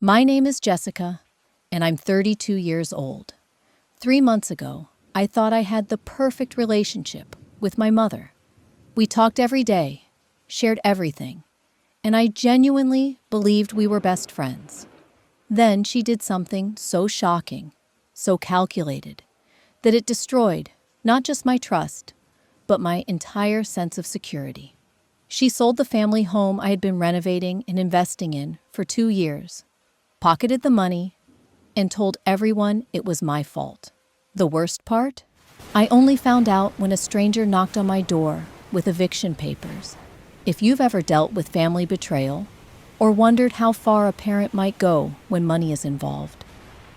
My name is Jessica, and I'm 32 years old. 3 months ago, I thought I had the perfect relationship with my mother. We talked every day, shared everything, and I genuinely believed we were best friends. Then she did something so shocking, so calculated, that it destroyed not just my trust, but my entire sense of security. She sold the family home I had been renovating and investing in for 2 years, pocketed the money, and told everyone it was my fault. The worst part? I only found out when a stranger knocked on my door with eviction papers. If you've ever dealt with family betrayal, or wondered how far a parent might go when money is involved,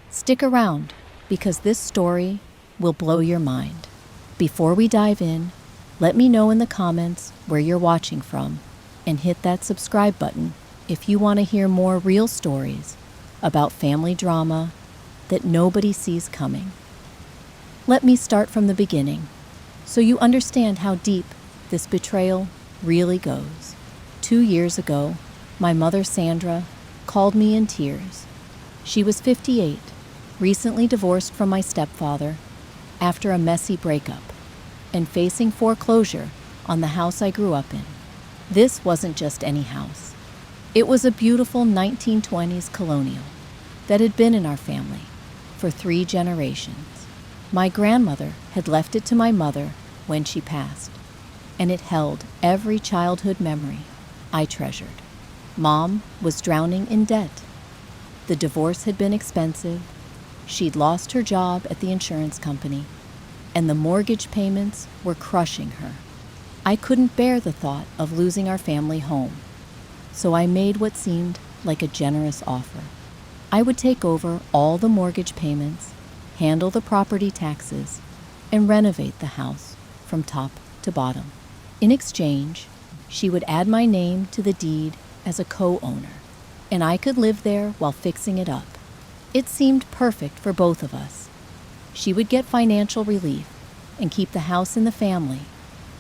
stick around, because this story will blow your mind. Before we dive in, let me know in the comments where you're watching from, and hit that subscribe button if you want to hear more real stories about family drama that nobody sees coming. Let me start from the beginning, so you understand how deep this betrayal really goes. 2 years ago, my mother Sandra called me in tears. She was 58, recently divorced from my stepfather after a messy breakup, and facing foreclosure on the house I grew up in. This wasn't just any house. It was a beautiful 1920s colonial that had been in our family for 3 generations. My grandmother had left it to my mother when she passed, and it held every childhood memory I treasured. Mom was drowning in debt. The divorce had been expensive. She'd lost her job at the insurance company, and the mortgage payments were crushing her. I couldn't bear the thought of losing our family home, so I made what seemed like a generous offer. I would take over all the mortgage payments, handle the property taxes, and renovate the house from top to bottom. In exchange, she would add my name to the deed as a co-owner, and I could live there while fixing it up. It seemed perfect for both of us. She would get financial relief and keep the house in the family,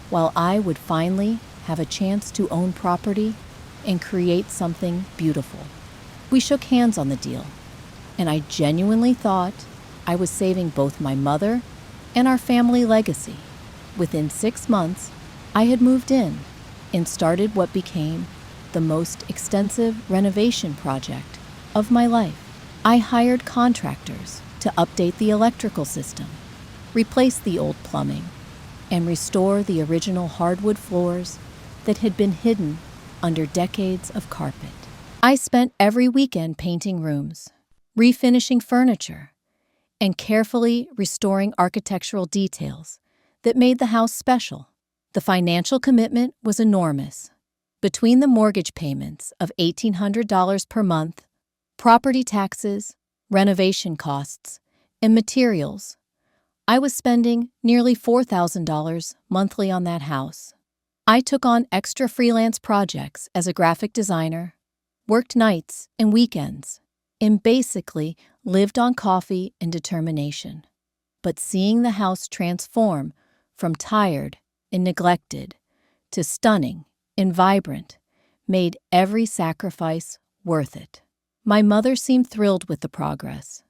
while I would finally have a chance to own property and create something beautiful. We shook hands on the deal, and I genuinely thought I was saving both my mother and our family legacy. Within 6 months, I had moved in and started what became the most extensive renovation project of my life. I hired contractors to update the electrical system, replace the old plumbing, and restore the original hardwood floors that had been hidden under decades of carpet. I spent every weekend painting rooms, refinishing furniture, and carefully restoring architectural details that made the house special. The financial commitment was enormous. Between the mortgage payments of $1,800 per month, property taxes, renovation costs, and materials, I was spending nearly $4,000 monthly on that house. I took on extra freelance projects as a graphic designer, worked nights and weekends, and basically lived on coffee and determination. But seeing the house transform from tired and neglected to stunning and vibrant made every sacrifice worth it. My mother seemed thrilled with the progress.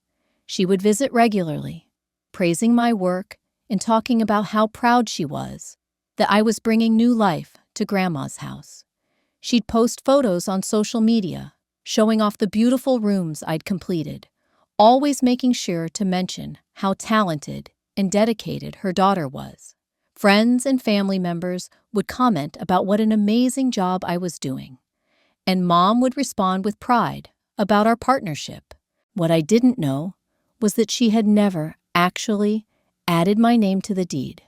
She would visit regularly, praising my work and talking about how proud she was that I was bringing new life to Grandma's house. She'd post photos on social media, showing off the beautiful rooms I'd completed, always making sure to mention how talented and dedicated her daughter was. Friends and family members would comment about what an amazing job I was doing, and Mom would respond with pride about our partnership. What I didn't know was that she had never actually added my name to the deed.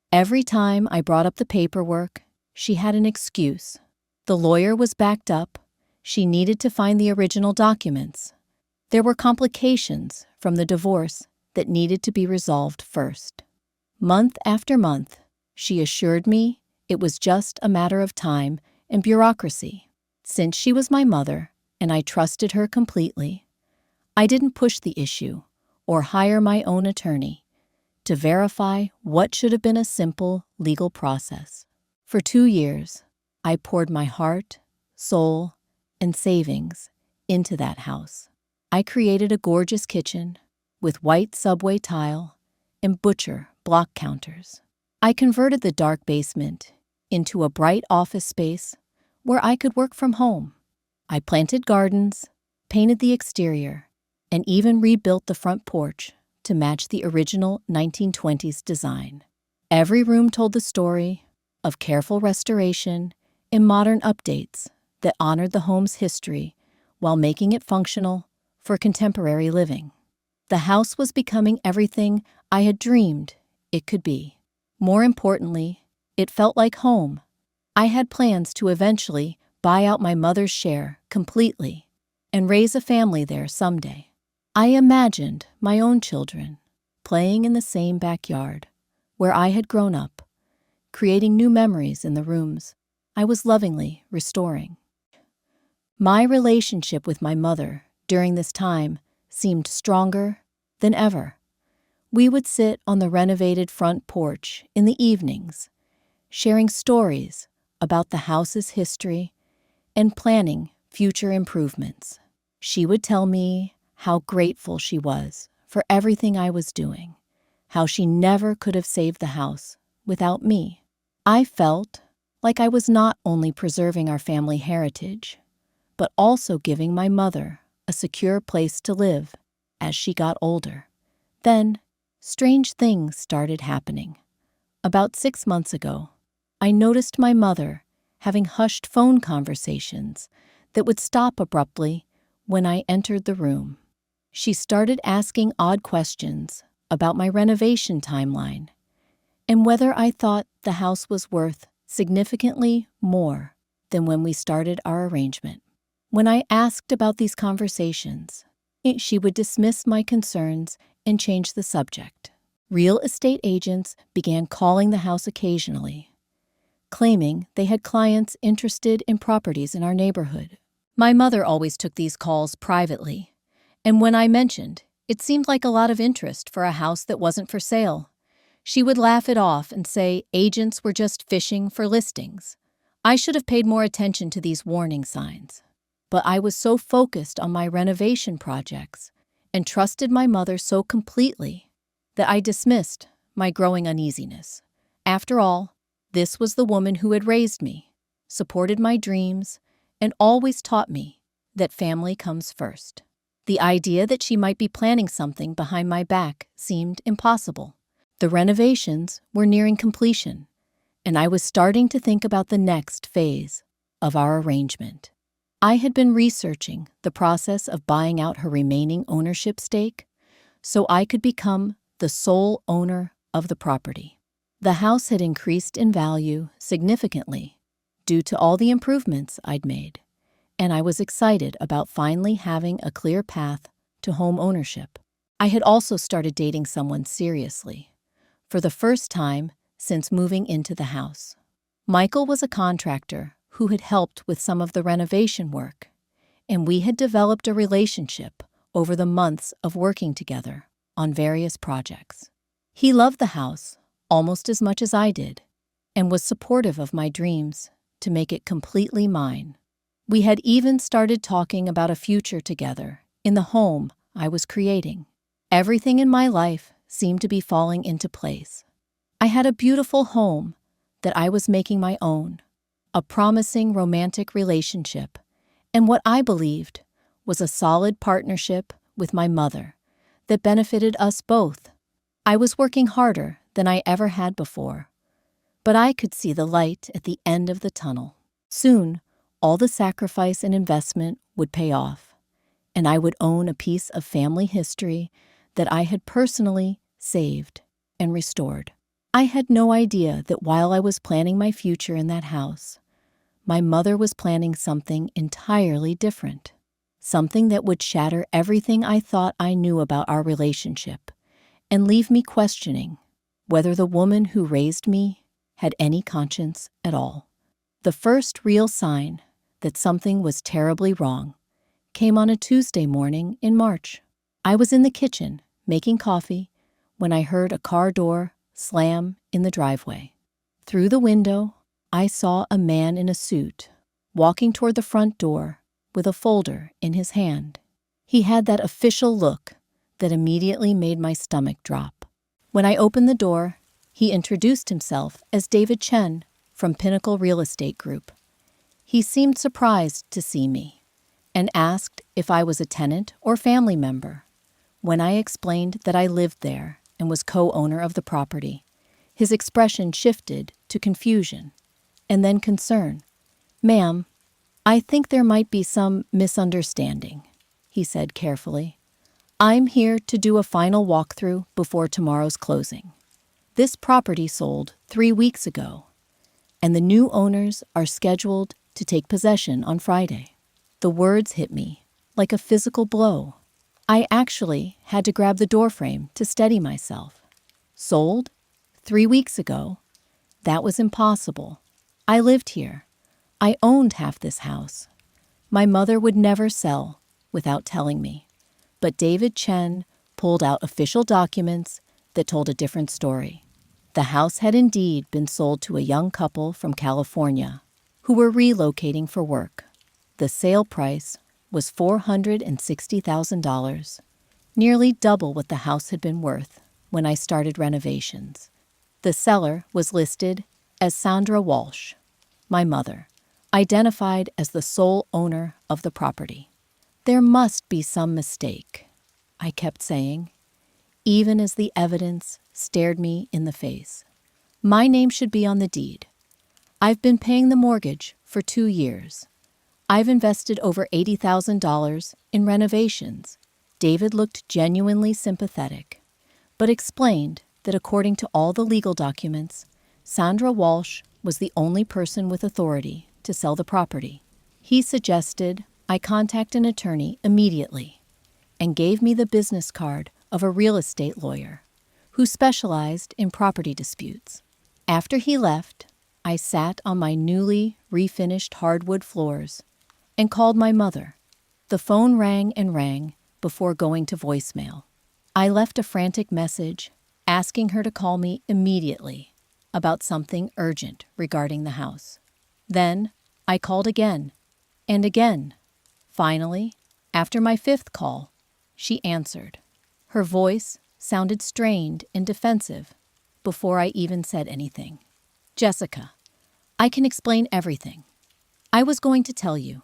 Every time I brought up the paperwork, she had an excuse. The lawyer was backed up. She needed to find the original documents. There were complications from the divorce that needed to be resolved first. Month after month, she assured me it was just a matter of time and bureaucracy. Since she was my mother and I trusted her completely, I didn't push the issue or hire my own attorney to verify what should have been a simple legal process. For 2 years, I poured my heart, soul, and savings into that house. I created a gorgeous kitchen with white subway tile and butcher block counters. I converted the dark basement into a bright office space where I could work from home. I planted gardens, painted the exterior, and even rebuilt the front porch to match the original 1920s design. Every room told the story of careful restoration and modern updates that honored the home's history while making it functional for contemporary living. The house was becoming everything I had dreamed it could be. More importantly, it felt like home. I had plans to eventually buy out my mother's share completely and raise a family there someday. I imagined my own children playing in the same backyard where I had grown up, creating new memories in the rooms I was lovingly restoring. My relationship with my mother during this time seemed stronger than ever. We would sit on the renovated front porch in the evenings, sharing stories about the house's history and planning future improvements. She would tell me how grateful she was for everything I was doing, how she never could have saved the house without me. I felt like I was not only preserving our family heritage, but also giving my mother a secure place to live as she got older. Then, strange things started happening. About 6 months ago, I noticed my mother having hushed phone conversations that would stop abruptly when I entered the room. She started asking odd questions about my renovation timeline and whether I thought the house was worth significantly more than when we started our arrangement. When I asked about these conversations, she would dismiss my concerns and change the subject. Real estate agents began calling the house occasionally, claiming they had clients interested in properties in our neighborhood. My mother always took these calls privately, and when I mentioned, it seemed like a lot of interest for a house that wasn't for sale. She would laugh it off and say agents were just fishing for listings. I should have paid more attention to these warning signs. But I was so focused on my renovation projects and trusted my mother so completely that I dismissed my growing uneasiness. After all, this was the woman who had raised me, supported my dreams, and always taught me that family comes first. The idea that she might be planning something behind my back seemed impossible. The renovations were nearing completion, and I was starting to think about the next phase of our arrangement. I had been researching the process of buying out her remaining ownership stake so I could become the sole owner of the property. The house had increased in value significantly due to all the improvements I'd made, and I was excited about finally having a clear path to home ownership. I had also started dating someone seriously, for the first time since moving into the house. Michael was a contractor who had helped with some of the renovation work, and we had developed a relationship over the months of working together on various projects. He loved the house almost as much as I did, and was supportive of my dreams to make it completely mine. We had even started talking about a future together in the home I was creating. Everything in my life seemed to be falling into place. I had a beautiful home that I was making my own, a promising romantic relationship, and what I believed was a solid partnership with my mother that benefited us both. I was working harder than I ever had before, but I could see the light at the end of the tunnel. Soon, all the sacrifice and investment would pay off, and I would own a piece of family history that I had personally saved and restored. I had no idea that while I was planning my future in that house, my mother was planning something entirely different, something that would shatter everything I thought I knew about our relationship and leave me questioning whether the woman who raised me had any conscience at all. The first real sign that something was terribly wrong came on a Tuesday morning in March. I was in the kitchen making coffee when I heard a car door slam in the driveway. Through the window, I saw a man in a suit walking toward the front door with a folder in his hand. He had that official look that immediately made my stomach drop. When I opened the door, he introduced himself as David Chen from Pinnacle Real Estate Group. He seemed surprised to see me and asked if I was a tenant or family member. When I explained that I lived there and was co-owner of the property, his expression shifted to confusion and then concern. "Ma'am, I think there might be some misunderstanding," he said carefully. "I'm here to do a final walkthrough before tomorrow's closing. This property sold 3 weeks ago, and the new owners are scheduled to take possession on Friday." The words hit me like a physical blow. I actually had to grab the doorframe to steady myself. Sold? 3 weeks ago? That was impossible. I lived here. I owned half this house. My mother would never sell without telling me. But David Chen pulled out official documents that told a different story. The house had indeed been sold to a young couple from California who were relocating for work. The sale price was $460,000, nearly double what the house had been worth when I started renovations. The seller was listed as Sandra Walsh, my mother, identified as the sole owner of the property. There must be some mistake, I kept saying, even as the evidence stared me in the face. My name should be on the deed. I've been paying the mortgage for 2 years. I've invested over $80,000 in renovations. David looked genuinely sympathetic, but explained that according to all the legal documents, Sandra Walsh was the only person with authority to sell the property. He suggested I contact an attorney immediately and gave me the business card of a real estate lawyer who specialized in property disputes. After he left, I sat on my newly refinished hardwood floors and called my mother. The phone rang and rang before going to voicemail. I left a frantic message asking her to call me immediately about something urgent regarding the house. Then I called again and again. Finally, after my 5th call, she answered. Her voice sounded strained and defensive before I even said anything. "Jessica, I can explain everything. I was going to tell you,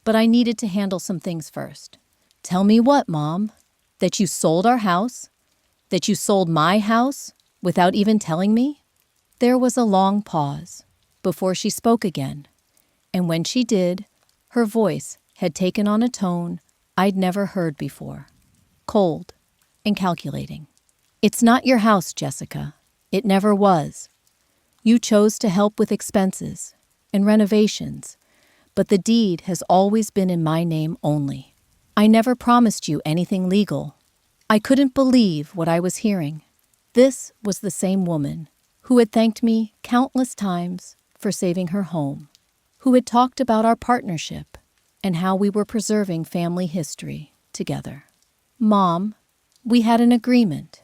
but I needed to handle some things first." "Tell me what, Mom? That you sold our house? That you sold my house without even telling me?" There was a long pause before she spoke again, and when she did, her voice had taken on a tone I'd never heard before. Cold and calculating. "It's not your house, Jessica. It never was. You chose to help with expenses and renovations, but the deed has always been in my name only. I never promised you anything legal." I couldn't believe what I was hearing. This was the same woman who had thanked me countless times for saving her home, who had talked about our partnership and how we were preserving family history together. "Mom, we had an agreement.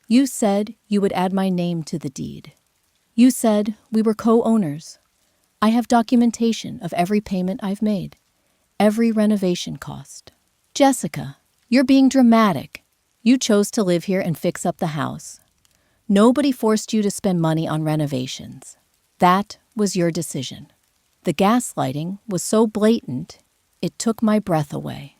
You said you would add my name to the deed. You said we were co-owners. I have documentation of every payment I've made, every renovation cost." "Jessica, you're being dramatic. You chose to live here and fix up the house. Nobody forced you to spend money on renovations. That was your decision." The gaslighting was so blatant, it took my breath away.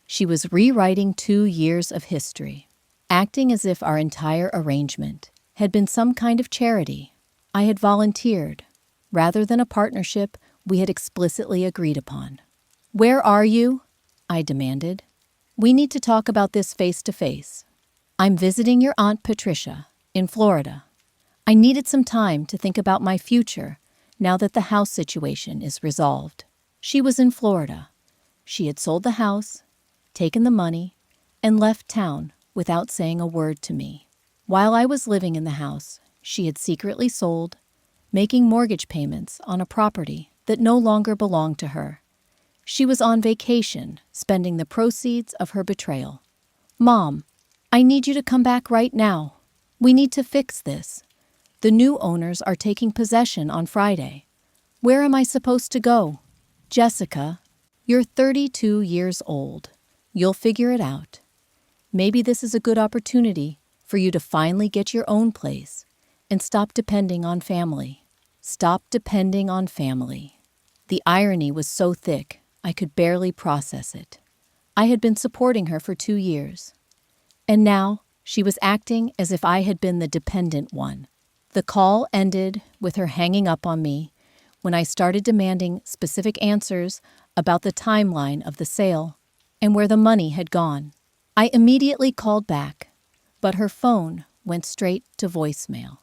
She was rewriting 2 years of history, acting as if our entire arrangement had been some kind of charity I had volunteered, rather than a partnership we had explicitly agreed upon. "Where are you?" I demanded. "We need to talk about this face to face. I'm visiting your Aunt Patricia in Florida. I needed some time to think about my future now that the house situation is resolved." She was in Florida. She had sold the house, taken the money, and left town without saying a word to me. While I was living in the house, she had secretly sold, making mortgage payments on a property that no longer belonged to her. She was on vacation, spending the proceeds of her betrayal. "Mom, I need you to come back right now. We need to fix this. The new owners are taking possession on Friday. Where am I supposed to go?" "Jessica, you're 32 years old. You'll figure it out. Maybe this is a good opportunity for you to finally get your own place and stop depending on family. Stop depending on family. The irony was so thick, I could barely process it. I had been supporting her for 2 years, and now she was acting as if I had been the dependent one. The call ended with her hanging up on me when I started demanding specific answers about the timeline of the sale and where the money had gone. I immediately called back, but her phone went straight to voicemail.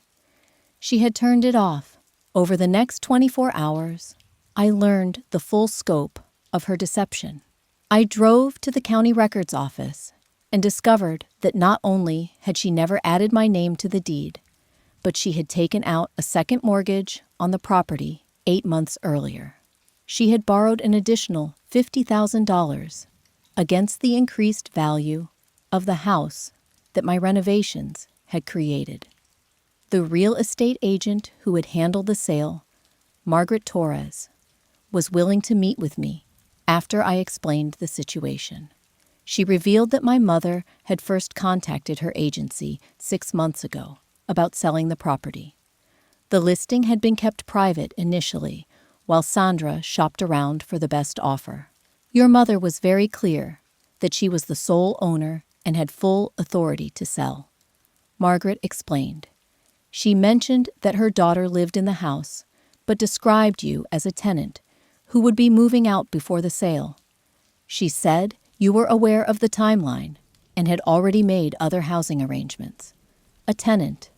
She had turned it off. Over the next 24 hours, I learned the full scope of her deception. I drove to the county records office and discovered that not only had she never added my name to the deed, but she had taken out a second mortgage on the property 8 months earlier. She had borrowed an additional $50,000 against the increased value of the house that my renovations had created. The real estate agent who had handled the sale, Margaret Torres, was willing to meet with me after I explained the situation. She revealed that my mother had first contacted her agency 6 months ago about selling the property. The listing had been kept private initially, while Sandra shopped around for the best offer. Your mother was very clear that she was the sole owner and had full authority to sell. Margaret explained. She mentioned that her daughter lived in the house, but described you as a tenant who would be moving out before the sale. She said you were aware of the timeline and had already made other housing arrangements. A tenant.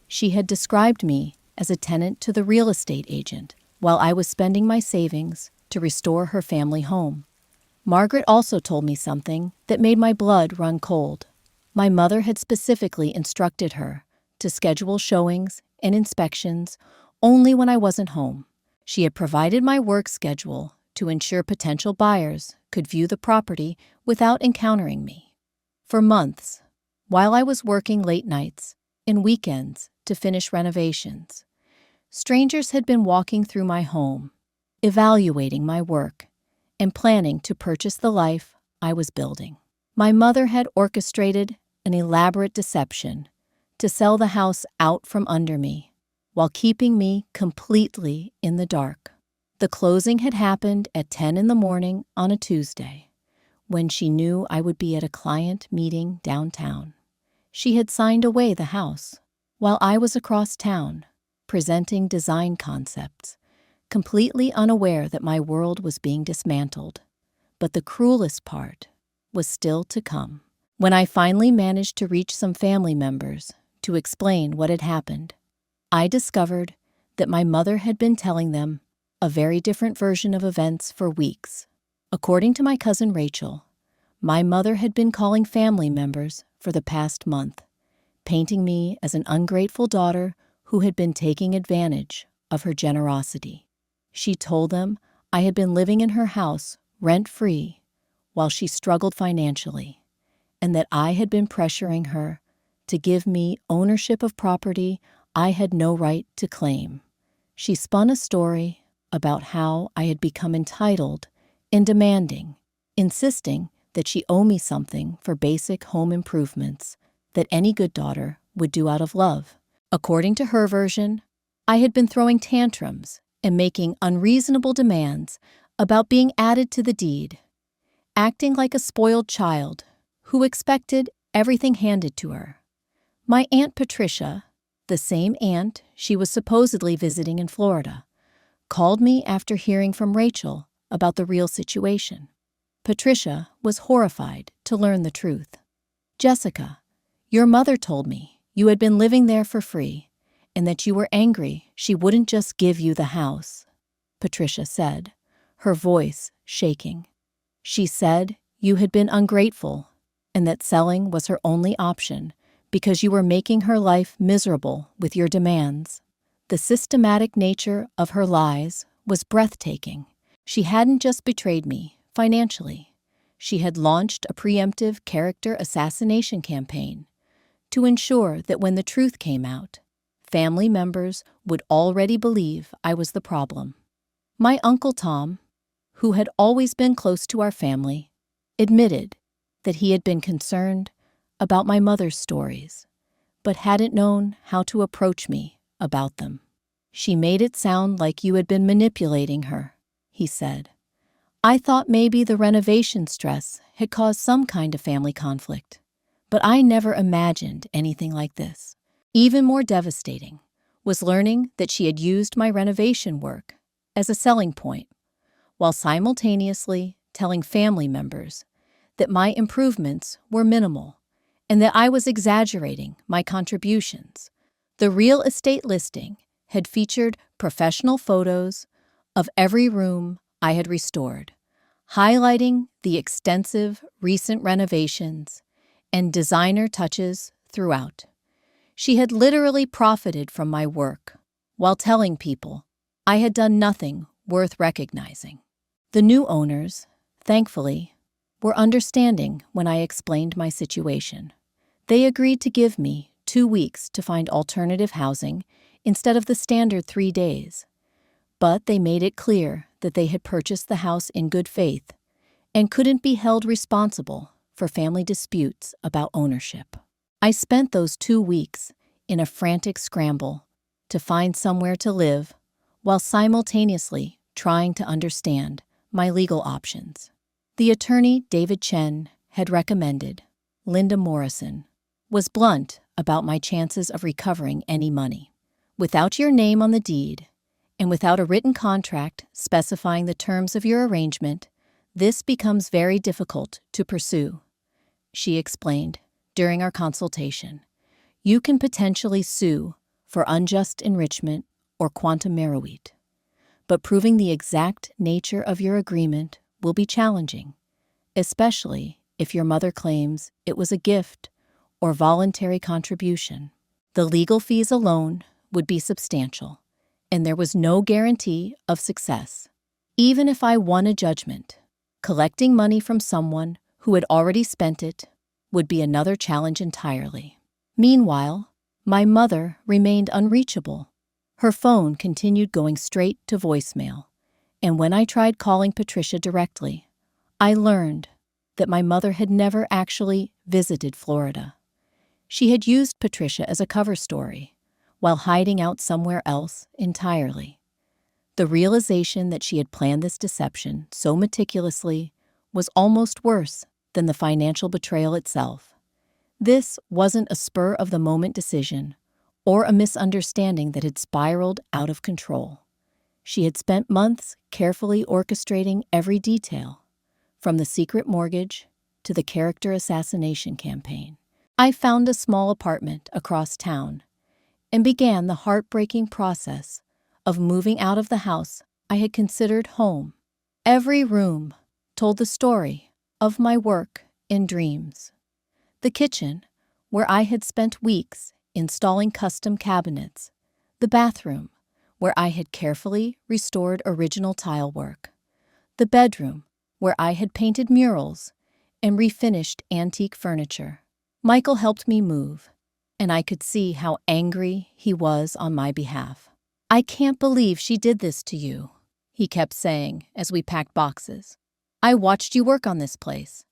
She had described me as a tenant to the real estate agent while I was spending my savings to restore her family home. Margaret also told me something that made my blood run cold. My mother had specifically instructed her to schedule showings and inspections only when I wasn't home. She had provided my work schedule to ensure potential buyers could view the property without encountering me. For months, while I was working late nights and weekends to finish renovations, strangers had been walking through my home, evaluating my work, and planning to purchase the life I was building. My mother had orchestrated an elaborate deception to sell the house out from under me while keeping me completely in the dark. The closing had happened at 10 in the morning on a Tuesday, when she knew I would be at a client meeting downtown. She had signed away the house while I was across town, presenting design concepts, completely unaware that my world was being dismantled. But the cruelest part was still to come. When I finally managed to reach some family members to explain what had happened, I discovered that my mother had been telling them a very different version of events for weeks. According to my cousin Rachel, my mother had been calling family members for the past month, painting me as an ungrateful daughter who had been taking advantage of her generosity. She told them I had been living in her house rent-free while she struggled financially, and that I had been pressuring her to give me ownership of property I had no right to claim. She spun a story about how I had become entitled and demanding, insisting that she owe me something for basic home improvements that any good daughter would do out of love. According to her version, I had been throwing tantrums and making unreasonable demands about being added to the deed, acting like a spoiled child who expected everything handed to her. My Aunt Patricia, the same aunt she was supposedly visiting in Florida, called me after hearing from Rachel about the real situation. Patricia was horrified to learn the truth. "Jessica, your mother told me you had been living there for free and that you were angry she wouldn't just give you the house," Patricia said, her voice shaking. "She said you had been ungrateful and that selling was her only option because you were making her life miserable with your demands." The systematic nature of her lies was breathtaking. She hadn't just betrayed me financially. She had launched a preemptive character assassination campaign to ensure that when the truth came out, family members would already believe I was the problem. My Uncle Tom, who had always been close to our family, admitted that he had been concerned about my mother's stories, but hadn't known how to approach me about them. "She made it sound like you had been manipulating her," he said. "I thought maybe the renovation stress had caused some kind of family conflict, but I never imagined anything like this." Even more devastating was learning that she had used my renovation work as a selling point, while simultaneously telling family members that my improvements were minimal and that I was exaggerating my contributions. The real estate listing had featured professional photos of every room I had restored, highlighting the extensive recent renovations and designer touches throughout. She had literally profited from my work while telling people I had done nothing worth recognizing. The new owners, thankfully, were understanding when I explained my situation. They agreed to give me 2 weeks to find alternative housing instead of the standard 3 days. But they made it clear that they had purchased the house in good faith and couldn't be held responsible for family disputes about ownership. I spent those 2 weeks in a frantic scramble to find somewhere to live while simultaneously trying to understand my legal options. The attorney David Chen had recommended, Linda Morrison, was blunt about my chances of recovering any money. "Without your name on the deed, and without a written contract specifying the terms of your arrangement, this becomes very difficult to pursue," she explained during our consultation. "You can potentially sue for unjust enrichment or quantum meruit, but proving the exact nature of your agreement will be challenging, especially if your mother claims it was a gift or voluntary contribution. The legal fees alone would be substantial, and there was no guarantee of success. Even if I won a judgment, collecting money from someone who had already spent it would be another challenge entirely." Meanwhile, my mother remained unreachable. Her phone continued going straight to voicemail, and when I tried calling Patricia directly, I learned that my mother had never actually visited Florida. She had used Patricia as a cover story, while hiding out somewhere else entirely. The realization that she had planned this deception so meticulously was almost worse than the financial betrayal itself. This wasn't a spur-of-the-moment decision or a misunderstanding that had spiraled out of control. She had spent months carefully orchestrating every detail, from the secret mortgage to the character assassination campaign. I found a small apartment across town and began the heartbreaking process of moving out of the house I had considered home. Every room told the story of my work and dreams. The kitchen, where I had spent weeks installing custom cabinets. The bathroom, where I had carefully restored original tile work. The bedroom, where I had painted murals and refinished antique furniture. Michael helped me move, and I could see how angry he was on my behalf. "I can't believe she did this to you," he kept saying as we packed boxes. "I watched you work on this place.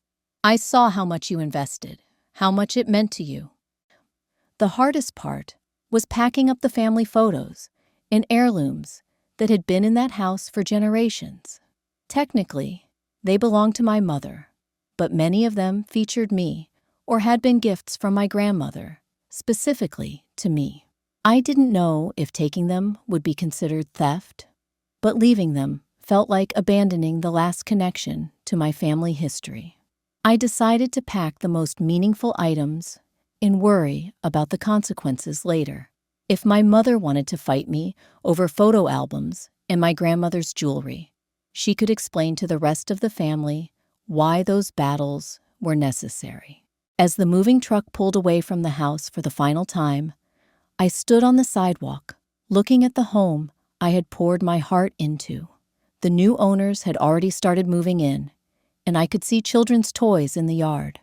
I saw how much you invested, how much it meant to you." The hardest part was packing up the family photos and heirlooms that had been in that house for generations. Technically, they belonged to my mother, but many of them featured me or had been gifts from my grandmother, specifically to me. I didn't know if taking them would be considered theft, but leaving them felt like abandoning the last connection to my family history. I decided to pack the most meaningful items and worry about the consequences later. If my mother wanted to fight me over photo albums and my grandmother's jewelry, she could explain to the rest of the family why those battles were necessary. As the moving truck pulled away from the house for the final time, I stood on the sidewalk, looking at the home I had poured my heart into. The new owners had already started moving in, and I could see children's toys in the yard.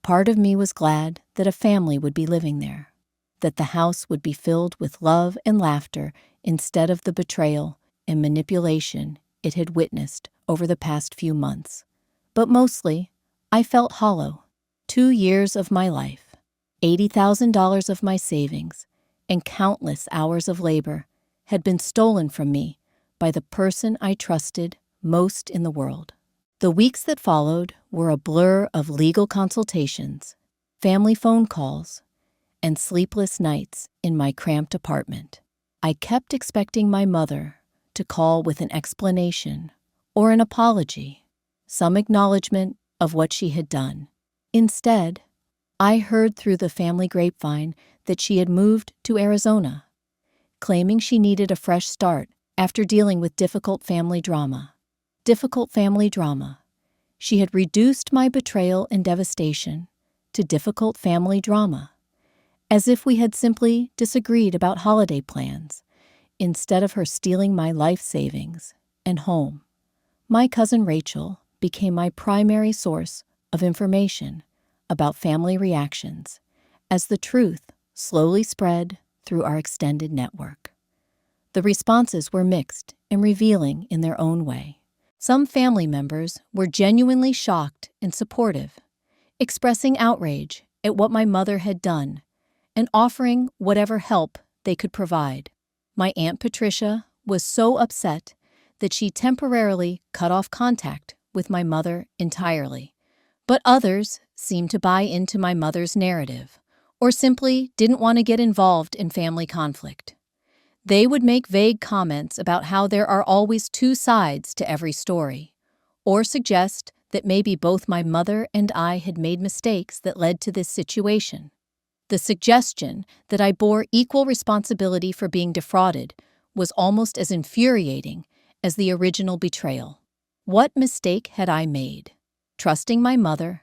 Part of me was glad that a family would be living there, that the house would be filled with love and laughter instead of the betrayal and manipulation it had witnessed over the past few months. But mostly, I felt hollow. 2 years of my life, $80,000 of my savings, and countless hours of labor had been stolen from me by the person I trusted most in the world. The weeks that followed were a blur of legal consultations, family phone calls, and sleepless nights in my cramped apartment. I kept expecting my mother to call with an explanation or an apology, some acknowledgement of what she had done. Instead, I heard through the family grapevine that she had moved to Arizona, claiming she needed a fresh start after dealing with difficult family drama. Difficult family drama. She had reduced my betrayal and devastation to difficult family drama, as if we had simply disagreed about holiday plans, instead of her stealing my life savings and home. My cousin Rachel became my primary source of information about family reactions as the truth slowly spread through our extended network. The responses were mixed and revealing in their own way. Some family members were genuinely shocked and supportive, expressing outrage at what my mother had done and offering whatever help they could provide. My Aunt Patricia was so upset that she temporarily cut off contact with my mother entirely. But others seemed to buy into my mother's narrative, or simply didn't want to get involved in family conflict. They would make vague comments about how there are always two sides to every story, or suggest that maybe both my mother and I had made mistakes that led to this situation. The suggestion that I bore equal responsibility for being defrauded was almost as infuriating as the original betrayal. What mistake had I made? Trusting my mother,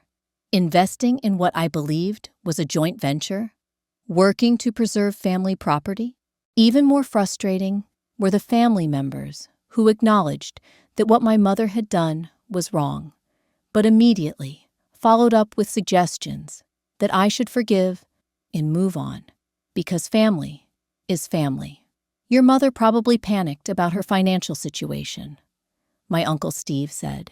investing in what I believed was a joint venture, working to preserve family property? Even more frustrating were the family members who acknowledged that what my mother had done was wrong, but immediately followed up with suggestions that I should forgive and move on, because family is family. Your mother probably panicked about her financial situation, my Uncle Steve said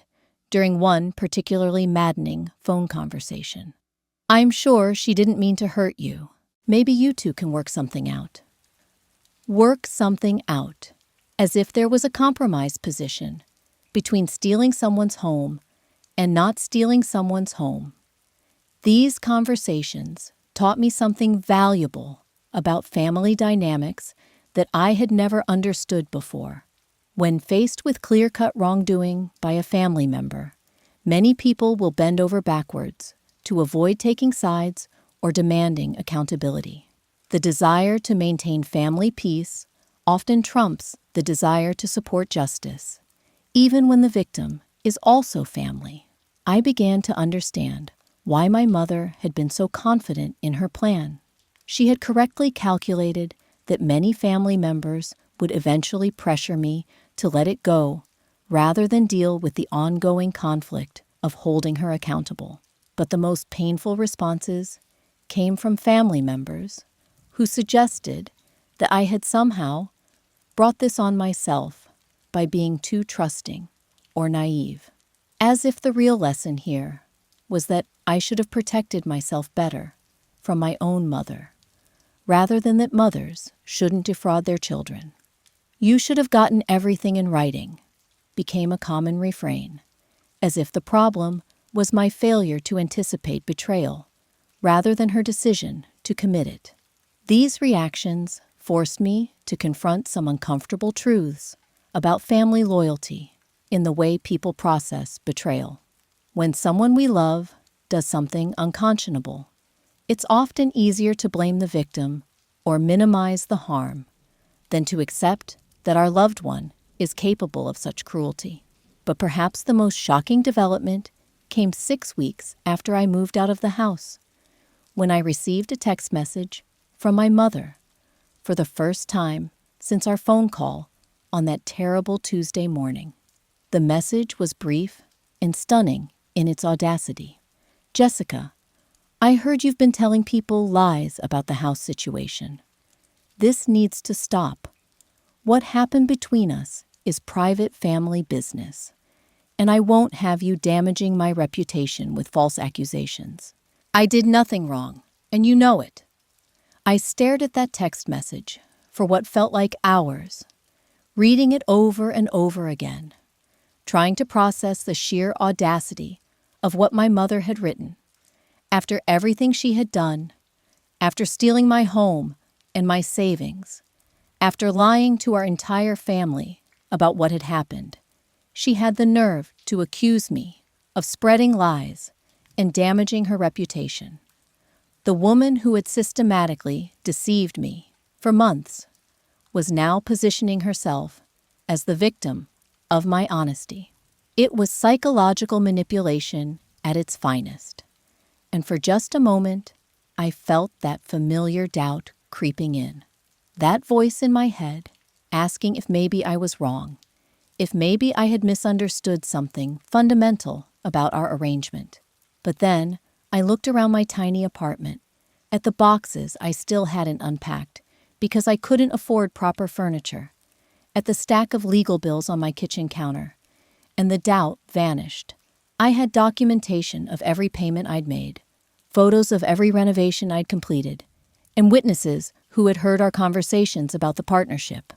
during one particularly maddening phone conversation. I'm sure she didn't mean to hurt you. Maybe you two can work something out. Work something out, as if there was a compromise position between stealing someone's home and not stealing someone's home. These conversations taught me something valuable about family dynamics that I had never understood before. When faced with clear-cut wrongdoing by a family member, many people will bend over backwards to avoid taking sides or demanding accountability. The desire to maintain family peace often trumps the desire to support justice, even when the victim is also family. I began to understand why my mother had been so confident in her plan. She had correctly calculated that many family members would eventually pressure me to let it go rather than deal with the ongoing conflict of holding her accountable. But the most painful responses came from family members who suggested that I had somehow brought this on myself by being too trusting or naive, as if the real lesson here was that I should have protected myself better from my own mother, rather than that mothers shouldn't defraud their children. You should have gotten everything in writing became a common refrain, as if the problem was my failure to anticipate betrayal, rather than her decision to commit it. These reactions forced me to confront some uncomfortable truths about family loyalty in the way people process betrayal. When someone we love does something unconscionable, it's often easier to blame the victim or minimize the harm than to accept that our loved one is capable of such cruelty. But perhaps the most shocking development came 6 weeks after I moved out of the house, when I received a text message from my mother for the first time since our phone call on that terrible Tuesday morning. The message was brief and stunning in its audacity. Jessica, I heard you've been telling people lies about the house situation. This needs to stop. What happened between us is private family business, and I won't have you damaging my reputation with false accusations. I did nothing wrong, and you know it." I stared at that text message for what felt like hours, reading it over and over again, trying to process the sheer audacity of what my mother had written. After everything she had done, after stealing my home and my savings, after lying to our entire family about what had happened, she had the nerve to accuse me of spreading lies and damaging her reputation. The woman who had systematically deceived me for months was now positioning herself as the victim of my honesty. It was psychological manipulation at its finest. And for just a moment, I felt that familiar doubt creeping in. That voice in my head, asking if maybe I was wrong, if maybe I had misunderstood something fundamental about our arrangement. But then I looked around my tiny apartment, at the boxes I still hadn't unpacked because I couldn't afford proper furniture, at the stack of legal bills on my kitchen counter, and the doubt vanished. I had documentation of every payment I'd made, photos of every renovation I'd completed, and witnesses who had heard our conversations about the partnership.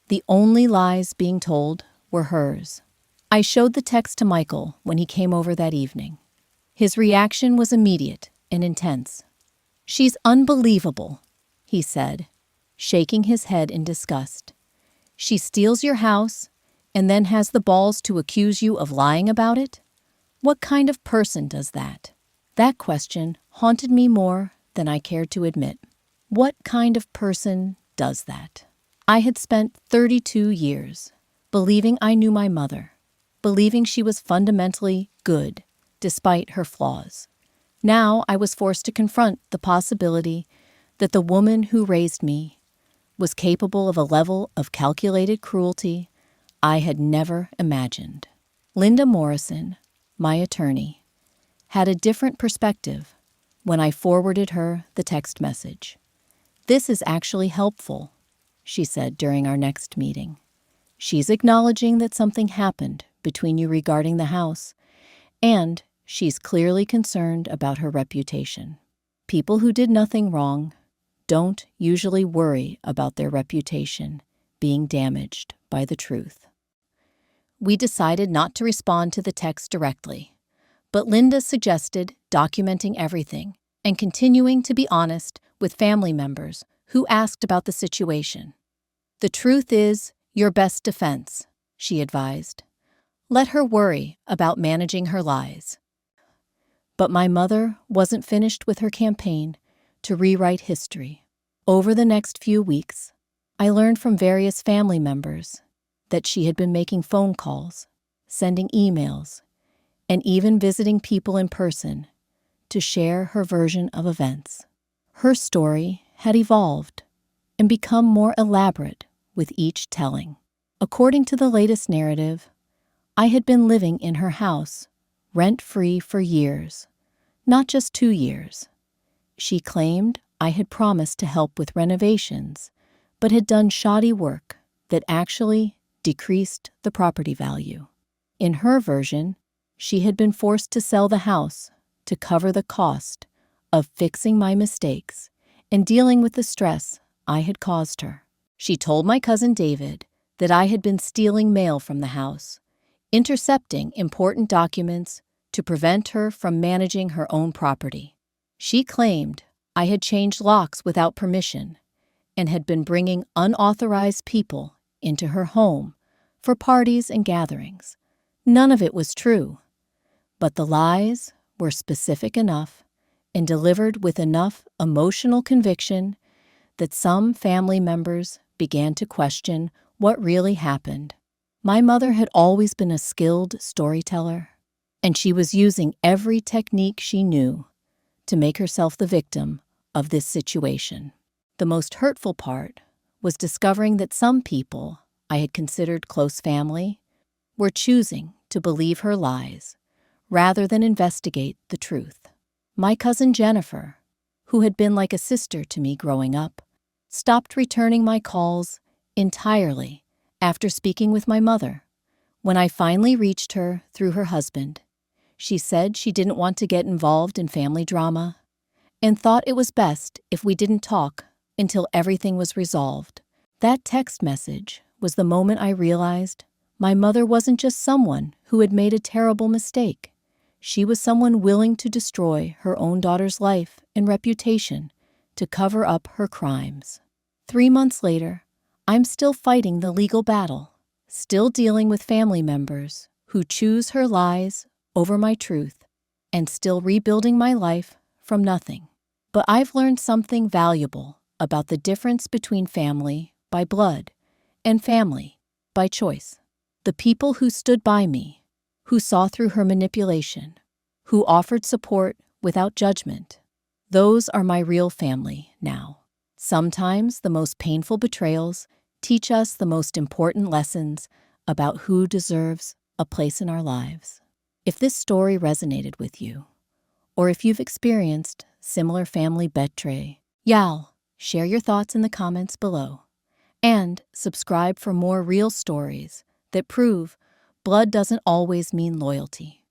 The only lies being told were hers. I showed the text to Michael when he came over that evening. His reaction was immediate and intense. "She's unbelievable," he said, shaking his head in disgust. "She steals your house and then has the balls to accuse you of lying about it? What kind of person does that?" That question haunted me more than I cared to admit. What kind of person does that? I had spent 32 years believing I knew my mother, believing she was fundamentally good despite her flaws. Now I was forced to confront the possibility that the woman who raised me was capable of a level of calculated cruelty I had never imagined. Linda Morrison, my attorney, had a different perspective when I forwarded her the text message. "This is actually helpful," she said during our next meeting. "She's acknowledging that something happened between you regarding the house, and she's clearly concerned about her reputation. People who did nothing wrong don't usually worry about their reputation being damaged by the truth." We decided not to respond to the text directly, but Linda suggested documenting everything and continuing to be honest with family members who asked about the situation. "The truth is your best defense," she advised. "Let her worry about managing her lies." But my mother wasn't finished with her campaign to rewrite history. Over the next few weeks, I learned from various family members that she had been making phone calls, sending emails, and even visiting people in person to share her version of events. Her story had evolved and become more elaborate with each telling. According to the latest narrative, I had been living in her house, rent-free for years, not just 2 years. She claimed I had promised to help with renovations, but had done shoddy work that actually decreased the property value. In her version, she had been forced to sell the house to cover the cost of fixing my mistakes and dealing with the stress I had caused her. She told my cousin David that I had been stealing mail from the house, intercepting important documents to prevent her from managing her own property. She claimed I had changed locks without permission and had been bringing unauthorized people into her home for parties and gatherings. None of it was true, but the lies were specific enough and delivered with enough emotional conviction that some family members began to question what really happened. My mother had always been a skilled storyteller, and she was using every technique she knew to make herself the victim of this situation. The most hurtful part was discovering that some people I had considered close family were choosing to believe her lies rather than investigate the truth. My cousin Jennifer, who had been like a sister to me growing up, stopped returning my calls entirely after speaking with my mother, When I finally reached her through her husband, she said she didn't want to get involved in family drama and thought it was best if we didn't talk until everything was resolved. That text message was the moment I realized my mother wasn't just someone who had made a terrible mistake. She was someone willing to destroy her own daughter's life and reputation to cover up her crimes. 3 months later, I'm still fighting the legal battle, still dealing with family members who choose her lies over my truth, and still rebuilding my life from nothing. But I've learned something valuable about the difference between family by blood and family by choice. The people who stood by me, who saw through her manipulation, who offered support without judgment, those are my real family now. Sometimes the most painful betrayals teach us the most important lessons about who deserves a place in our lives. If this story resonated with you, or if you've experienced similar family betrayal, share your thoughts in the comments below. And subscribe for more real stories that prove blood doesn't always mean loyalty.